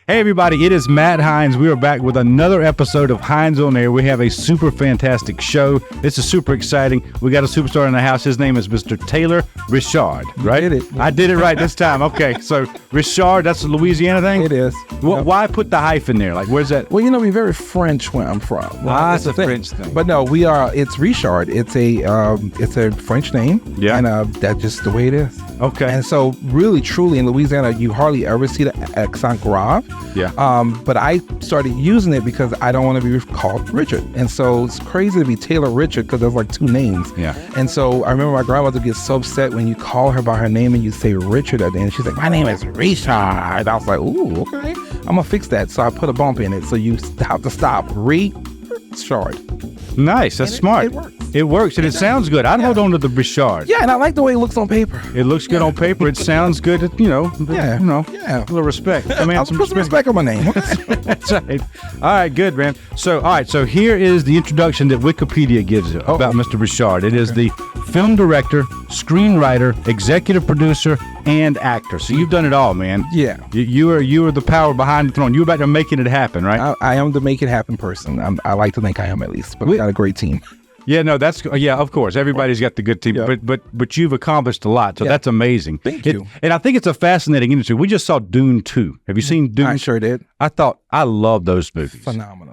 Hey everybody, it is Matt Hines. We are back with another episode of Hines on Air. We have a super fantastic show. This is super exciting. We got a superstar in the house. His name is Mr. Taylor Ri'chard, right? You did it. I did it right this time. Okay, so Ri'chard, that's a Louisiana thing? It is. Why put the hyphen there? Like, where's that? Well, you know, we're very French where I'm from. It's a French thing. But no, we are. It's Ri'chard. It's a French name. Yeah. And that's just the way it is. Okay. And so, really, truly, in Louisiana, you hardly ever see the accent grave. Yeah. But I started using it because I don't want to be called Ri'chard. And so it's crazy to be Taylor Ri'chard because there's like two names. Yeah. And so I remember my grandmother gets so upset when you call her by her name and you say Ri'chard at the end. She's like, my name is Ri'chard. I was like, ooh, okay. I'm going to fix that. So I put a bump in it. So you have to stop. Ri'chard. Nice. That's smart. It works. It works, and it sounds good. I'd hold on to the Ri'chard. Yeah, and I like the way it looks on paper. It looks good on paper. It sounds good. Yeah. A little respect. I mean, I'll put some respect on my name. That's right. All right, good, man. So here is the introduction that Wikipedia gives it about Mr. Ri'chard. It is the film director, screenwriter, executive producer, and actor. So you've done it all, man. Yeah. You are the power behind the throne. You're about to making it happen, right? I am the make it happen person. I like to think I am, at least, but we got a great team. Yeah, no, of course. Everybody's got the good team, Yeah. but you've accomplished a lot, so that's amazing. Thank you. And I think it's a fascinating industry. We just saw Dune 2. Have you seen Dune? I sure did. I love those movies.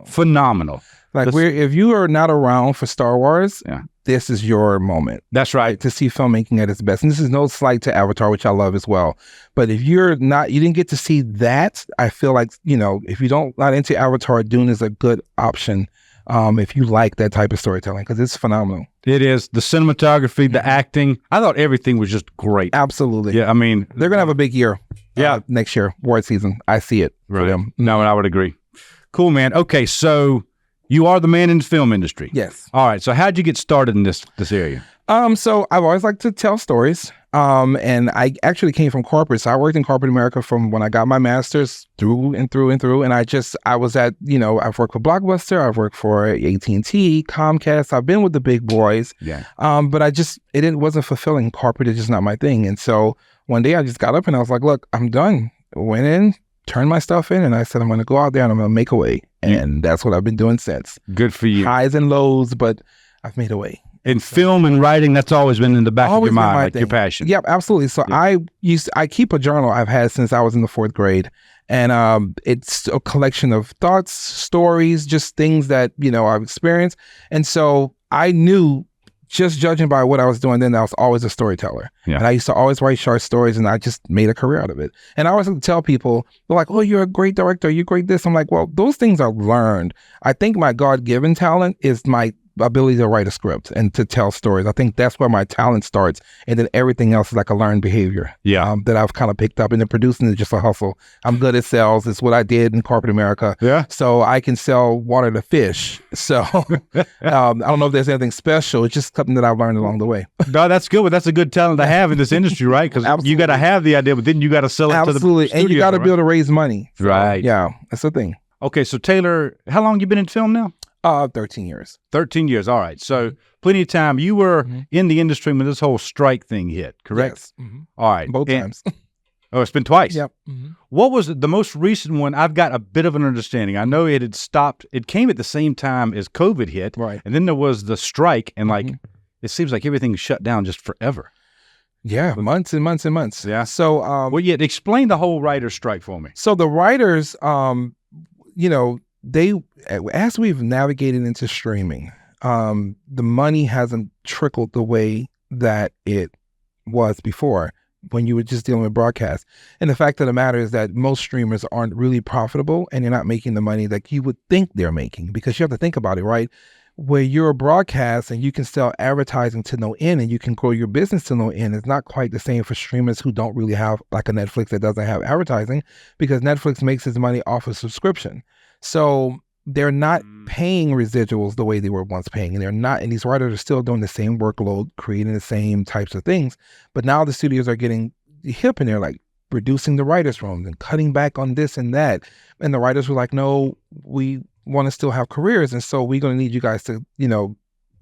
Phenomenal. Like if you are not around for Star Wars, this is your moment. That's right. To see filmmaking at its best. And this is no slight to Avatar, which I love as well. But if you didn't get to see that, I feel like, if you not into Avatar, Dune is a good option. If you like that type of storytelling, because it's phenomenal. It is. The cinematography, the acting. I thought everything was just great. Absolutely. Yeah, I mean. They're going to have a big year. Yeah. Next year, award season. I see it for them. No, I would agree. Cool, man. Okay, so you are the man in the film industry. Yes. All right, so how'd you get started in this area? So I've always liked to tell stories. And I actually came from corporate. So I worked in corporate America from when I got my master's through and through and through. And I was at, I've worked for Blockbuster. I've worked for AT&T, Comcast. I've been with the big boys. Yeah. But it wasn't fulfilling. Corporate is just not my thing. And so one day I just got up and I was like, look, I'm done. Went in, turned my stuff in, and I said, I'm going to go out there and I'm going to make a way. And that's what I've been doing since. Good for you. Highs and lows, but I've made a way. In film and writing, that's always been in the back of your mind, like your passion. Yep, absolutely. So I keep a journal I've had since I was in the 4th grade. And it's a collection of thoughts, stories, just things that, I've experienced. And so I knew, just judging by what I was doing then, I was always a storyteller. Yeah. And I used to always write short stories, and I just made a career out of it. And I always like to tell people, they're like, oh, you're a great director, you're great this. I'm like, well, those things are learned. I think my God-given talent is my ability to write a script and to tell stories. I think that's where my talent starts, and then everything else is like a learned behavior that I've kind of picked up. And then producing is just a hustle. I'm good at sales. It's what I did in corporate America. Yeah. So I can sell water to fish. So I don't know if there's anything special. It's just something that I've learned along the way. No, that's good. But that's a good talent to have in this industry, right? Because you got to have the idea, but then you got to sell it to the studio. And you got to be able to raise money. So, right. Yeah, that's the thing. Okay, so Taylor, how long you been in film now? 13 years. 13 years. All right. So plenty of time. You were in the industry when this whole strike thing hit, correct? Yes. Mm-hmm. All right. Both times. Oh, it's been twice. Yep. Mm-hmm. What was the most recent one? I've got a bit of an understanding. I know it had stopped. It came at the same time as COVID hit. Right. And then there was the strike, and it seems like everything shut down just forever. Yeah, months and months and months. Yeah. So, explain the whole writer's strike for me. So the writers, as we've navigated into streaming, the money hasn't trickled the way that it was before when you were just dealing with broadcast. And the fact of the matter is that most streamers aren't really profitable, and they're not making the money that you would think they're making, because you have to think about it, right? Where you're a broadcast and you can sell advertising to no end and you can grow your business to no end, it's not quite the same for streamers who don't really have, like a Netflix that doesn't have advertising, because Netflix makes its money off of subscription. So they're not paying residuals the way they were once paying. And these writers are still doing the same workload, creating the same types of things. But now the studios are getting hip, and they're like reducing the writers' rooms and cutting back on this and that. And the writers were like, no, we want to still have careers. And so we're going to need you guys to,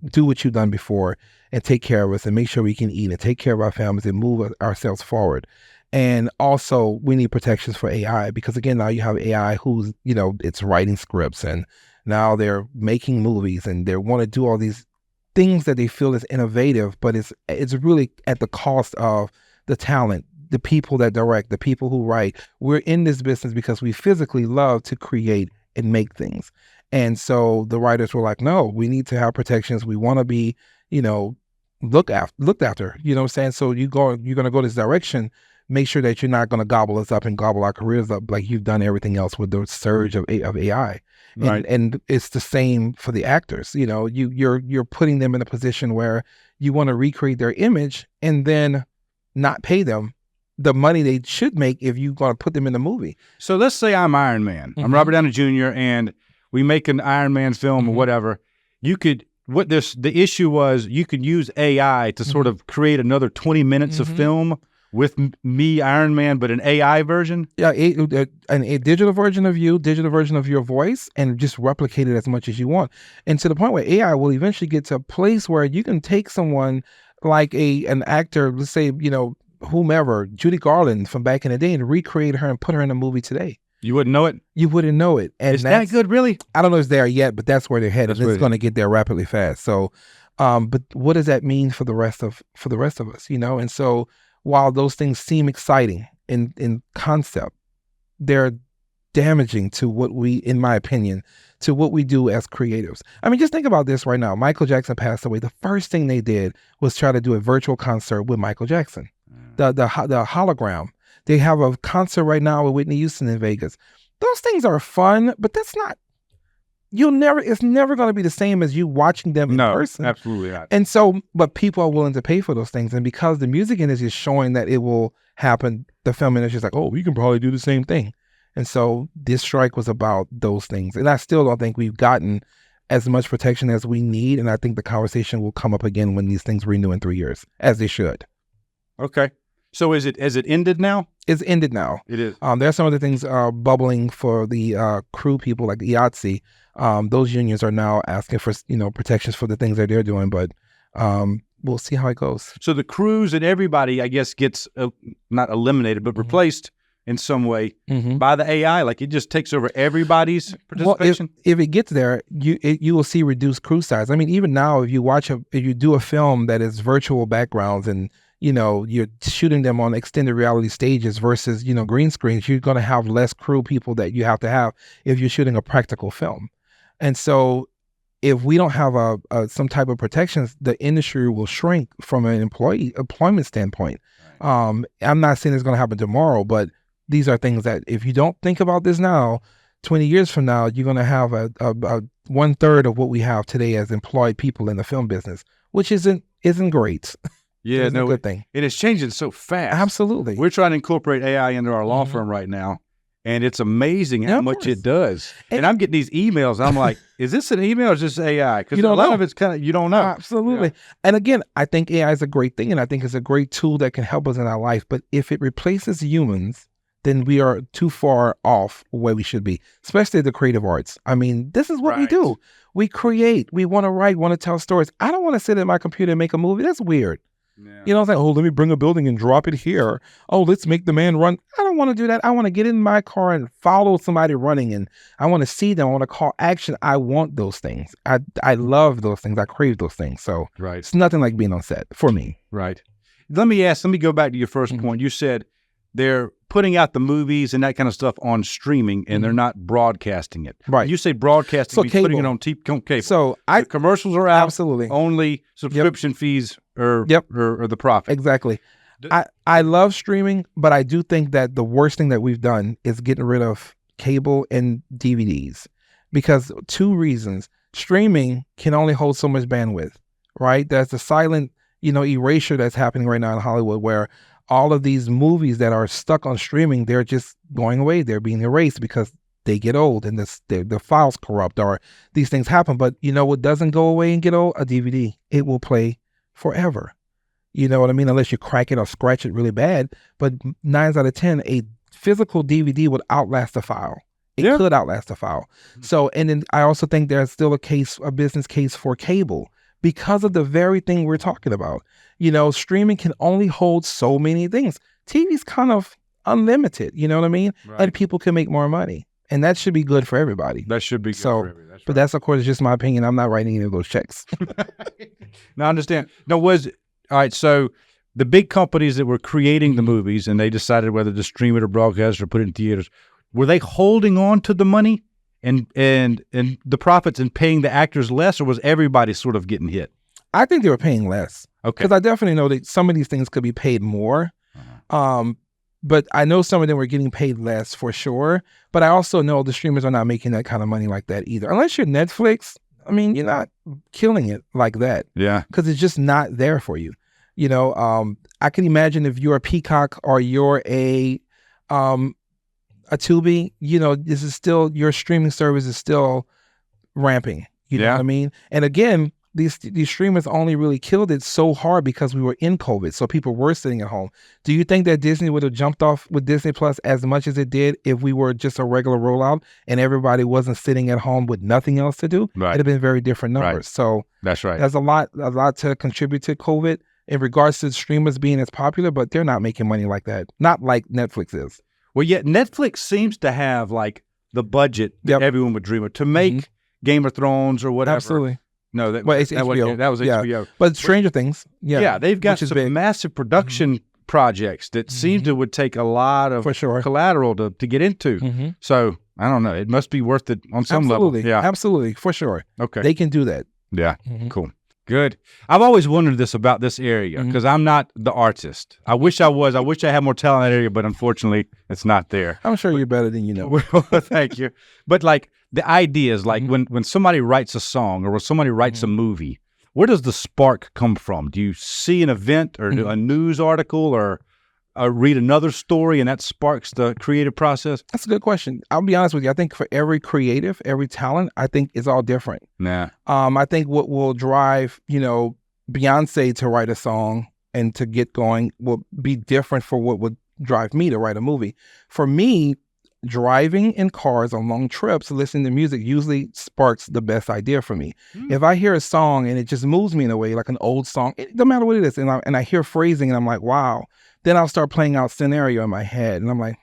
do what you've done before and take care of us and make sure we can eat and take care of our families and move ourselves forward. And also, we need protections for AI because, again, now you have AI who's, it's writing scripts and now they're making movies and they want to do all these things that they feel is innovative, but it's really at the cost of the talent, the people that direct, the people who write. We're in this business because we physically love to create and make things. And so the writers were like, no, we need to have protections. We want to be, looked after, you know what I'm saying? So you're going to go this direction. Make sure that you're not going to gobble us up and gobble our careers up like you've done everything else with the surge of AI. Right. And it's the same for the actors. You're putting them in a position where you want to recreate their image and then not pay them the money they should make if you're going to put them in the movie. So let's say I'm Iron Man. I'm Robert Downey Jr. and we make an Iron Man film or whatever. The issue was you could use AI to sort of create another 20 minutes of film with me, Iron Man, but an AI version? Yeah, a digital version of you, digital version of your voice, and just replicate it as much as you want. And to the point where AI will eventually get to a place where you can take someone like an actor, let's say, whomever, Judy Garland from back in the day, and recreate her and put her in a movie today. You wouldn't know it? You wouldn't know it. And is that good, really? I don't know if it's there yet, but that's where they're headed. It's going to get there rapidly fast. So, but what does that mean for the rest of us, And so, while those things seem exciting in concept, they're damaging to what we, in my opinion, to what we do as creatives. I mean, just think about this right now. Michael Jackson passed away. The first thing they did was try to do a virtual concert with Michael Jackson. The hologram. They have a concert right now with Whitney Houston in Vegas. Those things are fun, but it's never going to be the same as you watching them in person. No, absolutely not. And so, but people are willing to pay for those things. And because the music industry is showing that it will happen, the film industry is like, oh, we can probably do the same thing. And so this strike was about those things. And I still don't think we've gotten as much protection as we need. And I think the conversation will come up again when these things renew in 3 years, as they should. Okay. So has it ended now? It's ended now. It is. There are some other things bubbling for the crew people like the IATSE. Those unions are now asking for protections for the things that they're doing, but we'll see how it goes. So the crews and everybody, I guess, gets not eliminated but replaced in some way by the AI. Like it just takes over everybody's participation. Well, if it gets there, you will see reduced crew size. I mean, even now, if you do a film that is virtual backgrounds and you're shooting them on extended reality stages versus, green screens, you're going to have less crew people that you have to have if you're shooting a practical film. And so if we don't have some type of protections, the industry will shrink from an employment standpoint. Right. I'm not saying it's going to happen tomorrow, but these are things that if you don't think about this now, 20 years from now, you're going to have a 1/3 of what we have today as employed people in the film business, which isn't great. Yeah, no, good thing. It is changing so fast. Absolutely. We're trying to incorporate AI into our law firm right now, and it's amazing how much it does. And I'm getting these emails. I'm like, is this an email or is this AI? Because a lot of it's kind of, you don't know. Absolutely. Yeah. And again, I think AI is a great thing, and I think it's a great tool that can help us in our life. But if it replaces humans, then we are too far off where we should be, especially the creative arts. I mean, this is what we do. We create. We want to write, want to tell stories. I don't want to sit at my computer and make a movie. That's weird. Yeah. It's like, oh, let me bring a building and drop it here. Oh, let's make the man run. I don't want to do that. I want to get in my car and follow somebody running, and I want to see them. I want to call action. I want those things. I love those things. I crave those things. So it's nothing like being on set for me. Right. Let me go back to your first point. You said they're putting out the movies and that kind of stuff on streaming, and they're not broadcasting it. Right. When you say broadcasting, so means cable. putting it on cable. So the commercials are out. Absolutely. Only subscription fees or the profit. Exactly. I love streaming, but I do think that the worst thing that we've done is getting rid of cable and DVDs, because 2 reasons. Streaming can only hold so much bandwidth, right? There's the silent, erasure that's happening right now in Hollywood, where all of these movies that are stuck on streaming, they're just going away. They're being erased because they get old and the files corrupt or these things happen. But what doesn't go away and get old? A DVD. It will play forever. You know what I mean? Unless you crack it or scratch it really bad. But 9 out of 10, a physical DVD would outlast a file. It could outlast a file. So, and then I also think there's still a business case for cable, because of the very thing we're talking about. Streaming can only hold so many things. TV's kind of unlimited, you know what I mean? Right. And people can make more money. And that should be good for everybody. That should be good for everybody. That's but right. that's, of course, just my opinion. I'm not writing any of those checks. No, I understand. No, all right, so the big companies that were creating the movies and they decided whether to stream it or broadcast or put it in theaters, were they holding on to the money and the profits and paying the actors less, or was everybody sort of getting hit? I think they were paying less. Okay. Because I definitely know that some of these things could be paid more. But I know some of them were getting paid less for sure. But I also know the streamers are not making that kind of money like that either. Unless you're Netflix, I mean, you're not killing it like that. Yeah. Because it's just not there for you. I can imagine if you're a Peacock or you're a Tubi, this is still, your streaming service is still ramping. You know what I mean? And again, these streamers only really killed it so hard because we were in COVID, so people were sitting at home. Do you think that Disney would have jumped off with Disney Plus as much as it did if we were just a regular rollout and everybody wasn't sitting at home with nothing else to do? Right. It'd have been very different numbers. Right. So that's right. There's a lot to contribute to COVID in regards to streamers being as popular, but they're not making money like that. Not like Netflix is. Well, yet Netflix seems to have like the budget that everyone would dream of to make Game of Thrones or whatever. Absolutely. No, it's HBO. That was HBO. But Stranger Things, they've got some massive production projects that seem to would take a lot of collateral to get into. So I don't know. It must be worth it on some level. Yeah, absolutely, for sure. Okay, they can do that. Yeah, cool. Good. I've always wondered this about this area because I'm not the artist. I wish I was. I wish I had more talent in that area, but unfortunately, it's not there. I'm sure you're better than you know. Well, thank you. But like the idea is like when somebody writes a song or when somebody writes a movie, where does the spark come from? Do you see an event or a news article or read another story and that sparks the creative process? That's a good question. I'll be honest with you. I think for every creative, every talent, I think it's all different. Nah. I think what will drive, Beyonce to write a song and to get going will be different for what would drive me to write a movie. For me, driving in cars on long trips, listening to music usually sparks the best idea for me. If I hear a song and it just moves me in a way, like an old song, it don't matter what it is, and I hear phrasing and I'm like, wow, then I'll start playing out scenario in my head and I'm like,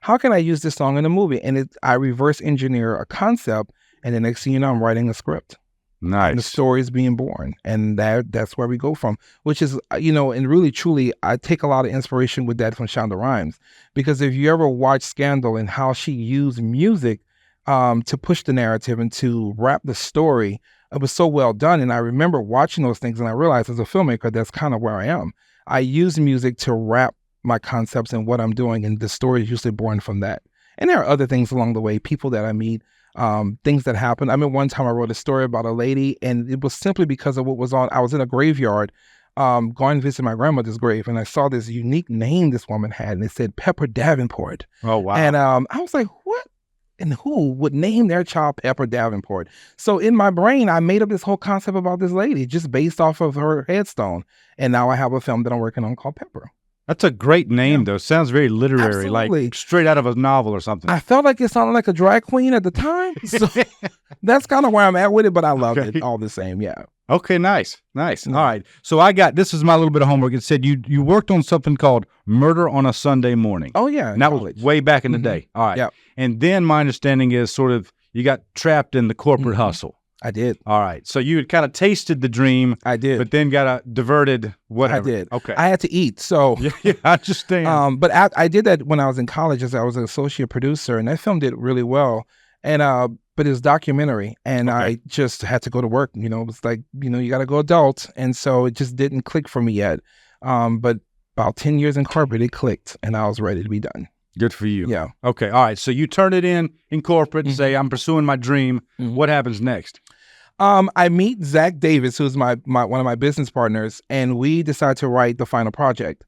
how can I use this song in a movie? And I reverse engineer a concept, and the next thing you know, I'm writing a script. Nice. And the story is being born. And that's where we go from, which is, and really, truly, I take a lot of inspiration with that from Shonda Rhimes. Because if you ever watch Scandal and how she used music to push the narrative and to wrap the story, it was so well done. And I remember watching those things and I realized as a filmmaker, that's kind of where I am. I use music to wrap my concepts and what I'm doing, and the story is usually born from that. And there are other things along the way, people that I meet, things that happen. I mean, one time I wrote a story about a lady, and it was simply because of what was on. I was in a graveyard going to visit my grandmother's grave, and I saw this unique name this woman had, and it said Pepper Davenport. Oh, wow. And I was like, what? And who would name their child Pepper Davenport? So in my brain, I made up this whole concept about this lady just based off of her headstone. And now I have a film that I'm working on called Pepper. That's a great name, though. Sounds very literary, Absolutely. Like straight out of a novel or something. I felt like it sounded like a drag queen at the time. So that's kind of where I'm at with it, but I loved it all the same. Yeah. Okay, nice. All right. So this is my little bit of homework. It said you worked on something called Murder on a Sunday Morning. Oh, yeah. And that was way back in the day. All right. Yep. And then my understanding is sort of you got trapped in the corporate hustle. I did. All right. So you had kind of tasted the dream. I did. But then got diverted, whatever. I did. Okay. I had to eat. So yeah, I understand. But I did that when I was in college as I was an associate producer, and that film did really well. And but it was documentary, and I just had to go to work. It was like, you got to go adult. And so it just didn't click for me yet. But about 10 years in corporate, it clicked, and I was ready to be done. Good for you. Yeah. Okay. All right. So you turn it in corporate and say, I'm pursuing my dream. What happens next? I meet Zach Davis, who's my one of my business partners, and we decide to write the final project,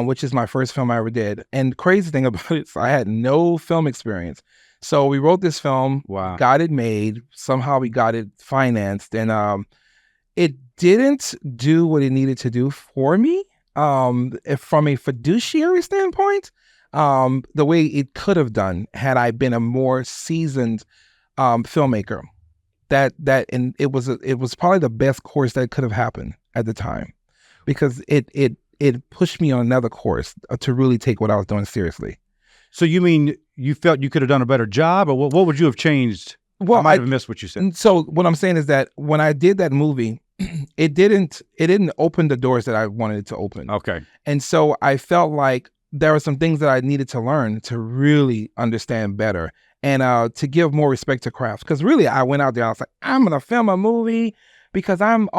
which is my first film I ever did. And crazy thing about it, I had no film experience. So we wrote this film, got it made, somehow we got it financed, and it didn't do what it needed to do for me from a fiduciary standpoint, the way it could have done had I been a more seasoned filmmaker. and it was probably the best course that could have happened at the time, because it pushed me on another course to really take what I was doing seriously. So you mean you felt you could have done a better job, or what would you have changed? Well, I might have missed what you said. So what I'm saying is that when I did that movie, it didn't open the doors that I wanted it to open. Okay. And so I felt like there were some things that I needed to learn to really understand better, and to give more respect to craft. Because really, I went out there, I was like, I'm gonna film a movie because I'm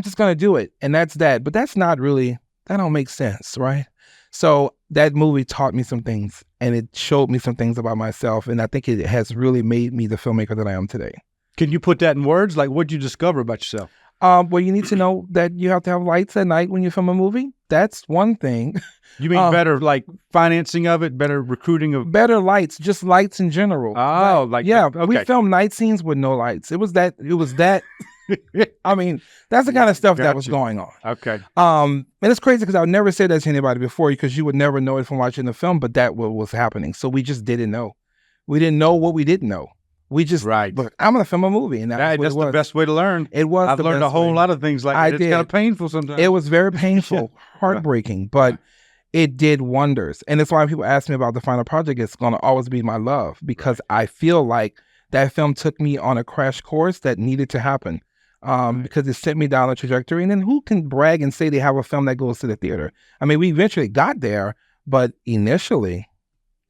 just gonna do it, and that's that. But that's not really, that don't make sense, right? So that movie taught me some things, and it showed me some things about myself, and I think it has really made me the filmmaker that I am today. Can you put that in words? Like, what did you discover about yourself? Well, you need to know that you have to have lights at night when you film a movie. That's one thing. You mean better, like, financing of it, better recruiting of... Better lights, just lights in general. Oh, like... Yeah, okay. We filmed night scenes with no lights. It was that... I mean, that's the kind of stuff that was going on. Okay. And it's crazy because I would never say that to anybody before, because you would never know it from watching the film, but that was happening. So we just didn't know. We didn't know what we didn't know. We just, right. Look, I'm going to film a movie. And that's the best way to learn. It was. I've learned a whole lot of things like that. It's kind of painful sometimes. It was very painful, heartbreaking, but it did wonders. And that's why when people ask me about the final project, it's going to always be my love, because I feel like that film took me on a crash course that needed to happen. Because it sent me down a trajectory. And then who can brag and say they have a film that goes to the theater? I mean, we eventually got there, but initially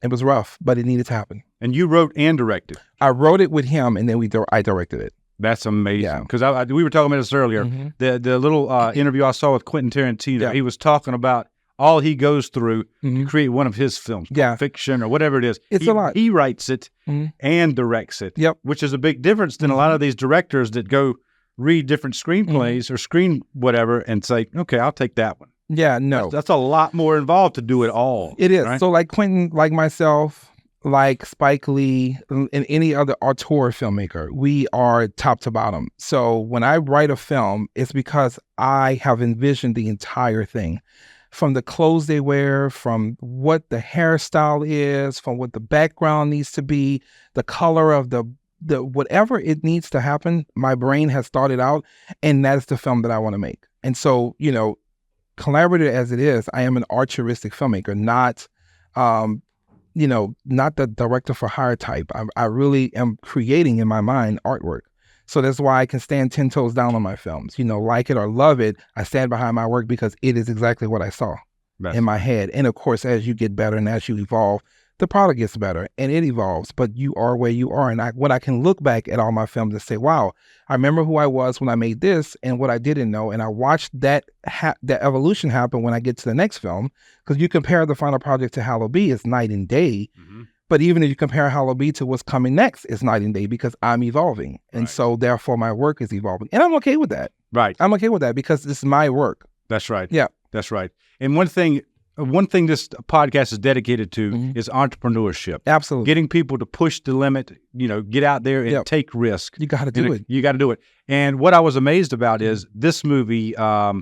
it was rough, but it needed to happen. And you wrote and directed. I wrote it with him, and then I directed it. That's amazing. Because we were talking about this earlier. Mm-hmm. The little interview I saw with Quentin Tarantino, he was talking about all he goes through to create one of his films, fiction or whatever it is. It's a lot. He writes it and directs it, which is a big difference than a lot of these directors that go read different screenplays or screen whatever and say, okay, I'll take that one. Yeah, no. That's a lot more involved to do it all. It is. Right? So like Quentin, like myself, like Spike Lee, and any other auteur filmmaker, we are top to bottom. So when I write a film, it's because I have envisioned the entire thing. From the clothes they wear, from what the hairstyle is, from what the background needs to be, the color of the whatever it needs to happen, my brain has thought it out, and that is the film that I want to make. And so, collaborative as it is, I am an altruistic filmmaker, not the director for hire type. I really am creating in my mind artwork. So that's why I can stand 10 toes down on my films. Like it or love it, I stand behind my work because it is exactly what I saw in my head. And of course, as you get better and as you evolve, the product gets better and it evolves, but you are where you are. And when I can look back at all my films and say, wow, I remember who I was when I made this and what I didn't know. And I watched that evolution happen when I get to the next film, because you compare the final project to Hallow B, it's night and day. Mm-hmm. But even if you compare Hallow B to what's coming next, it's night and day, because I'm evolving. And so therefore my work is evolving. And I'm okay with that. Right. I'm okay with that because this is my work. That's right. Yeah. That's right. And one thing this podcast is dedicated to is entrepreneurship. Absolutely. Getting people to push the limit, get out there and take risk. You got to do it. You got to do it. And what I was amazed about is this movie, I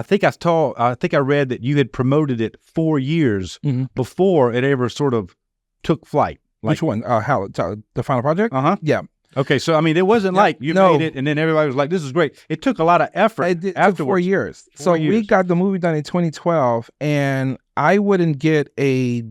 think I read that you had promoted it 4 years before it ever sort of took flight. Which one? The final project? Uh-huh. Yeah. Okay, so I mean, it wasn't like you made it and then everybody was like, "This is great." It took a lot of effort. It took 4 years. We got the movie done in 2012, and I wouldn't get a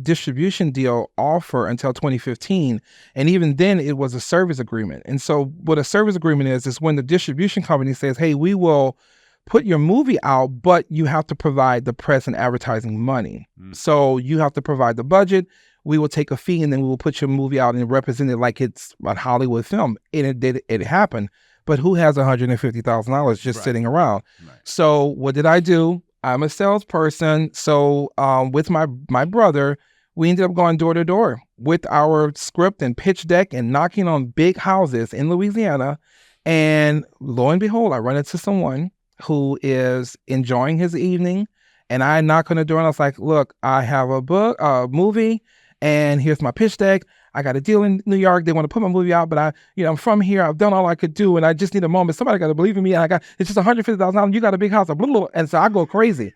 distribution deal offer until 2015, and even then, it was a service agreement. And so, what a service agreement is when the distribution company says, "Hey, we will put your movie out, but you have to provide the press and advertising money. So you have to provide the budget. We will take a fee, and then we will put your movie out and represent it like it's a Hollywood film." And it happened. But who has $150,000 just sitting around? Right. So what did I do? I'm a salesperson. So with my brother, we ended up going door to door with our script and pitch deck and knocking on big houses in Louisiana. And lo and behold, I run into someone who is enjoying his evening. And I knock on the door and I was like, "Look, I have a movie. And here's my pitch deck. I got a deal in New York. They want to put my movie out, but I'm from here. I've done all I could do, and I just need a moment. Somebody got to believe in me. And it's just $150,000. You got a big house, blah, blah, blah." And so I go crazy.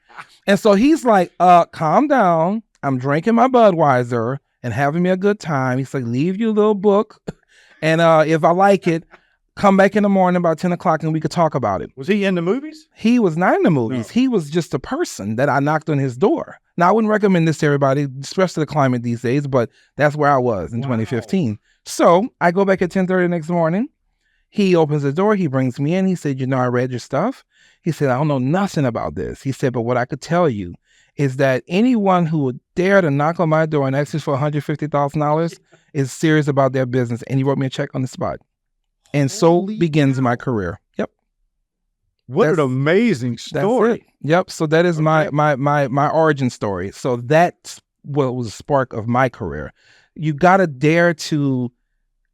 And so he's like, "Calm down. I'm drinking my Budweiser and having me a good time." He's like, "Leave your little book, and if I like it, Come back in the morning about 10 o'clock and we could talk about it. Was he in the movies? He was not in the movies. No. He was just a person that I knocked on his door. Now, I wouldn't recommend this to everybody, especially the climate these days, but that's where I was in 2015. So I go back at 10:30 the next morning. He opens the door. He brings me in. He said, I read your stuff. He said, I don't know nothing about this. He said, but what I could tell you is that anyone who would dare to knock on my door and ask me for $150,000 is serious about their business. And he wrote me a check on the spot. And so begins my career. Yep. What an amazing story. That's it. Yep. So that is my origin story. So that's what was the spark of my career. You got to dare to,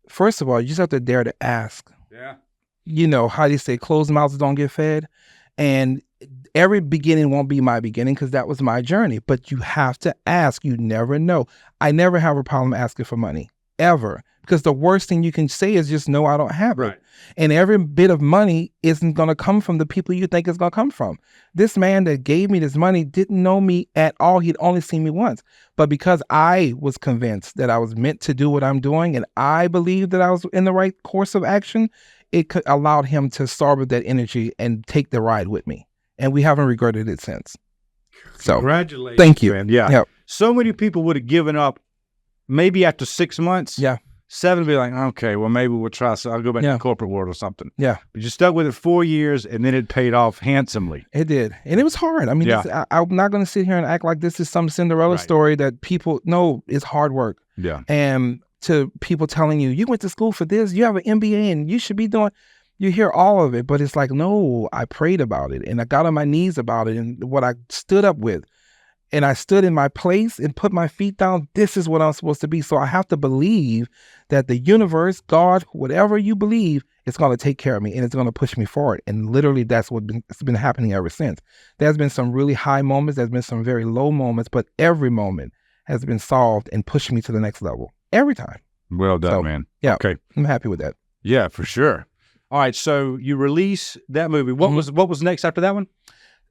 first of all, you just have to dare to ask. Yeah. How do you say, closed mouths don't get fed? And every beginning won't be my beginning because that was my journey. But you have to ask. You never know. I never have a problem asking for money, ever. Because the worst thing you can say is just, no, I don't have it. And every bit of money isn't going to come from the people you think it's going to come from. This man that gave me this money didn't know me at all. He'd only seen me once. But because I was convinced that I was meant to do what I'm doing and I believed that I was in the right course of action, it could allowed him to absorb that energy and take the ride with me. And we haven't regretted it since. So, congratulations. Thank you. Man. Yeah. Yep. So many people would have given up maybe after 6 months. Yeah. 7 be like, okay, well, maybe we'll try. So I'll go back to the corporate world or something. Yeah. But you stuck with it 4 years and then it paid off handsomely. It did. And it was hard. I mean, I'm not going to sit here and act like this is some Cinderella story that people know is hard work. Yeah. And to people telling you went to school for this, you have an MBA and you should be doing, you hear all of it, but it's like, no, I prayed about it and I got on my knees about it and what I stood up with. And I stood in my place and put my feet down. This is what I'm supposed to be. So I have to believe that the universe, God, whatever you believe, is going to take care of me and it's going to push me forward. And literally that's what's been happening ever since. There's been some really high moments. There's been some very low moments, but every moment has been solved and pushed me to the next level. Every time. Well done, man. Yeah. Okay. I'm happy with that. Yeah, for sure. All right. So you release that movie. What was next after that one?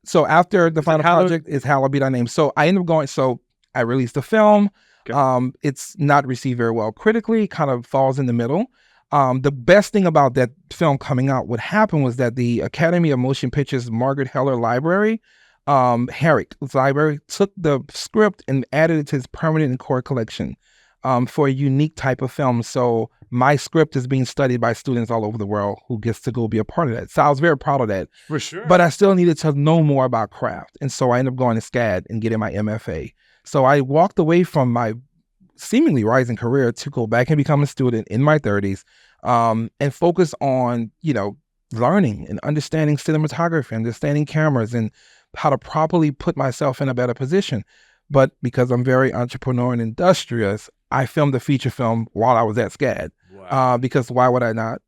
So after the final project is Hallowed Be Thy Name. So I ended up going, so I released the film. Okay. It's not received very well critically, kind of falls in the middle. The best thing about that film coming out, what happened was that the Academy of Motion Pictures Margaret Heller Library, Herrick's library, took the script and added it to his permanent and core collection for a unique type of film. So my script is being studied by students all over the world who gets to go be a part of that. So I was very proud of that. For sure. But I still needed to know more about craft. And so I ended up going to SCAD and getting my MFA. So I walked away from my seemingly rising career to go back and become a student in my 30s and focus on, learning and understanding cinematography, understanding cameras and how to properly put myself in a better position. But because I'm very entrepreneur and industrious, I filmed a feature film while I was at SCAD. Wow. Because why would I not?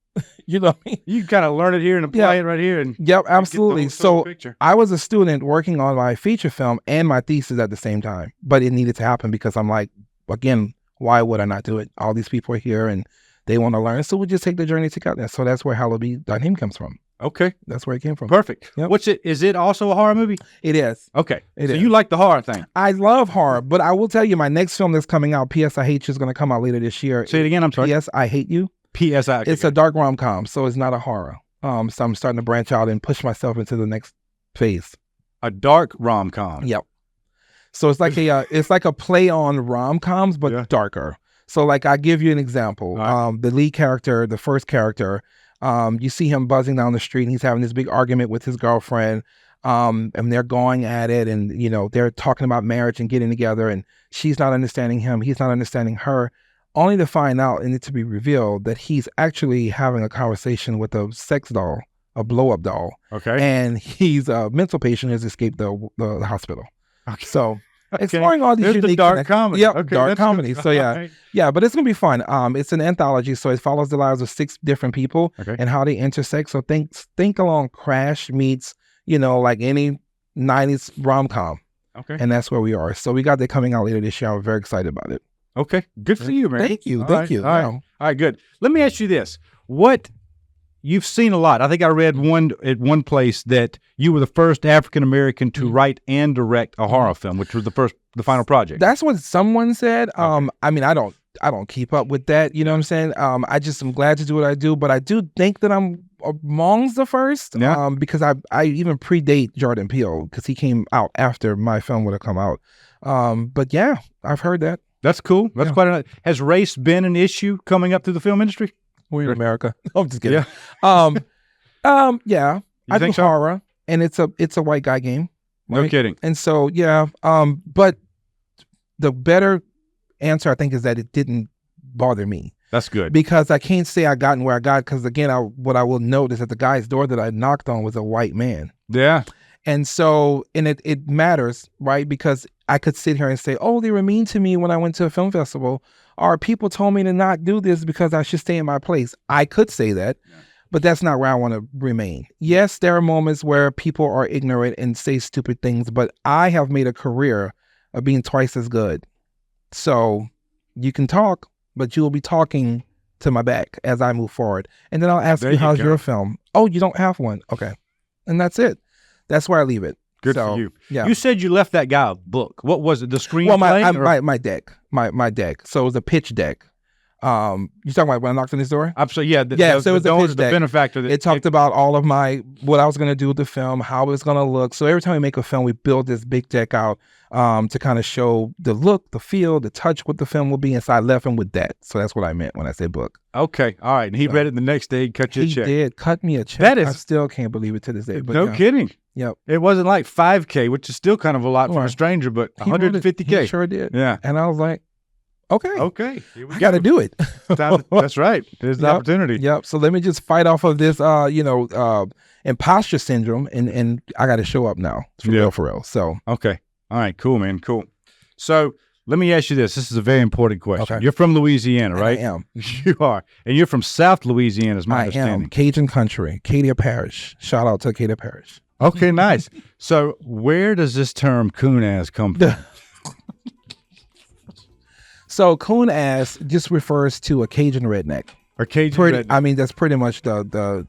You know what I mean? You kind of learn it here and apply it right here. And yep, absolutely. So I was a student working on my feature film and my thesis at the same time, but it needed to happen because I'm like, again, why would I not do it? All these people are here and they want to learn. So we just take the journey together. So that's where Hallowed Be Thy Name comes from. Okay. That's where it came from. Perfect. Yep. Is it also a horror movie? It is. Okay. So you like the horror thing? I love horror, but I will tell you my next film that's coming out, P.S. I Hate You, is going to come out later this year. Say it again, I'm sorry. P.S. I Hate You. P.S. I Hate You. It's a dark rom-com, so it's not a horror. So I'm starting to branch out and push myself into the next phase. A dark rom-com. Yep. So it's like a play on rom-coms, but darker. So like I give you an example. Right. The lead character, the first character, you see him buzzing down the street and he's having this big argument with his girlfriend. And they're going at it and, they're talking about marriage and getting together and she's not understanding him. He's not understanding her, only to find out and it to be revealed that he's actually having a conversation with a sex doll, a blow-up doll. Okay. And he's a mental patient who has escaped the hospital. Okay. So exploring all these unique dark comedy. Yep, okay, dark comedy. So yeah, but it's gonna be fun. It's an anthology, so it follows the lives of 6 different people and how they intersect. So think along Crash meets, like any 90s rom-com. Okay. And that's where we are. So we got that coming out later this year. I'm very excited about it. Okay. Good for you, man. Thank you. All Thank you. All right, good. Let me ask you this. You've seen a lot. I think I read at one place that you were the first African-American to write and direct a horror film, which was the final project. That's what someone said. I mean, I don't don't keep up with that. You know what I'm saying? I just am glad to do what I do, but I do think that I'm amongst the first. Yeah. Because I even predate Jordan Peele because he came out after my film would have come out. But yeah, I've heard that. That's cool. That's quite has race been an issue coming up through the film industry? We're in America. I'm just kidding. Yeah. Yeah. I do horror, and it's a white guy game. Right? No kidding. And so yeah. But the better answer I think is that it didn't bother me. That's good. Because I can't say I gotten where I got, because again, what I will note is that the guy's door that I knocked on was a white man. Yeah. And so, and it matters, right? Because I could sit here and say, oh, they were mean to me when I went to a film festival, or people told me to not do this because I should stay in my place. I could say that, but that's not where I want to remain. Yes, there are moments where people are ignorant and say stupid things, but I have made a career of being twice as good. So you can talk, but you will be talking to my back as I move forward. And then I'll ask you, how's your film? Oh, you don't have one. Okay. And that's it. That's where I leave it. Good for you. Yeah. You said you left that guy a book. What was it? The screenplay? Well, my deck. My deck. So it was a pitch deck. You talking about when I knocked on his door? Absolutely. Yeah. So it was a pitch deck. Benefactor. It talked about all of what I was going to do with the film, how it was going to look. So every time we make a film, we build this big deck out to kind of show the look, the feel, the touch, what the film will be. And so I left him with that. So that's what I meant when I said book. Okay. All right. And he read it the next day. He cut you a check. He did cut me a check. I still can't believe it to this day. But no kidding. Yep. It wasn't like $5,000, which is still kind of a lot for a stranger, but $150,000. He sure did. Yeah. And I was like, okay. I got to do it. That's right. There's the opportunity. Yep. So let me just fight off of this, imposter syndrome, and I got to show up now. For real. So. Okay. All right. Cool, man. Cool. So let me ask you this. This is a very important question. Okay. You're from Louisiana, right? I am. You are. And you're from South Louisiana, is my understanding. I am. Cajun country. Acadia Parish. Shout out to Acadia Parish. Okay, nice. So where does this term coon ass come from? So coon ass just refers to a Cajun redneck. Or Cajun redneck. I mean, that's pretty much the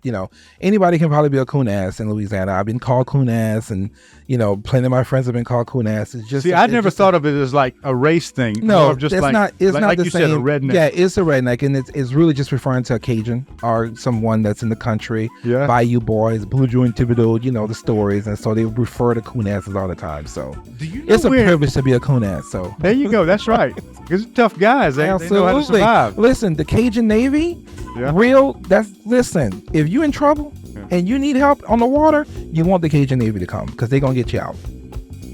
anybody can probably be a coon ass in Louisiana. I've been called coon ass, and plenty of my friends have been called coon ass. It's just I never thought of it as like a race thing. No, just it's like, not. It's not like the you same. said, a redneck. Yeah, it's a redneck, and it's really just referring to a Cajun or someone that's in the country. Yeah. Bayou Boys, Blue Joe and Thibodeau, the stories, and so they refer to coon asses all the time. So it's a privilege to be a coon ass. So there you go. That's right. Because tough guys. They know how to survive. Listen, the Cajun Navy. Yeah. Listen, if you in trouble and you need help on the water, you want the Cajun Navy to come because they're going to get you out.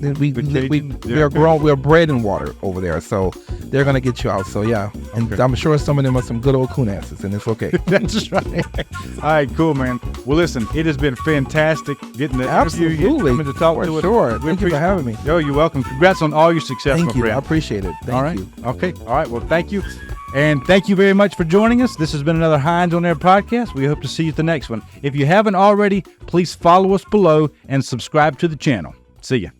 We're bred in water over there, so they're going to get you out. So yeah, and I'm sure some of them are some good old coon asses, and it's okay. That's right. All right, cool, man. Well, listen, it has been fantastic getting the interview, coming to talk to us. Sure. Thank you for having me. Yo, you're welcome. Congrats on all your success, my friend. I appreciate it. Thank you. Okay. All right. Well, thank you. And thank you very much for joining us. This has been another Hines on Air podcast. We hope to see you at the next one. If you haven't already, please follow us below and subscribe to the channel. See ya.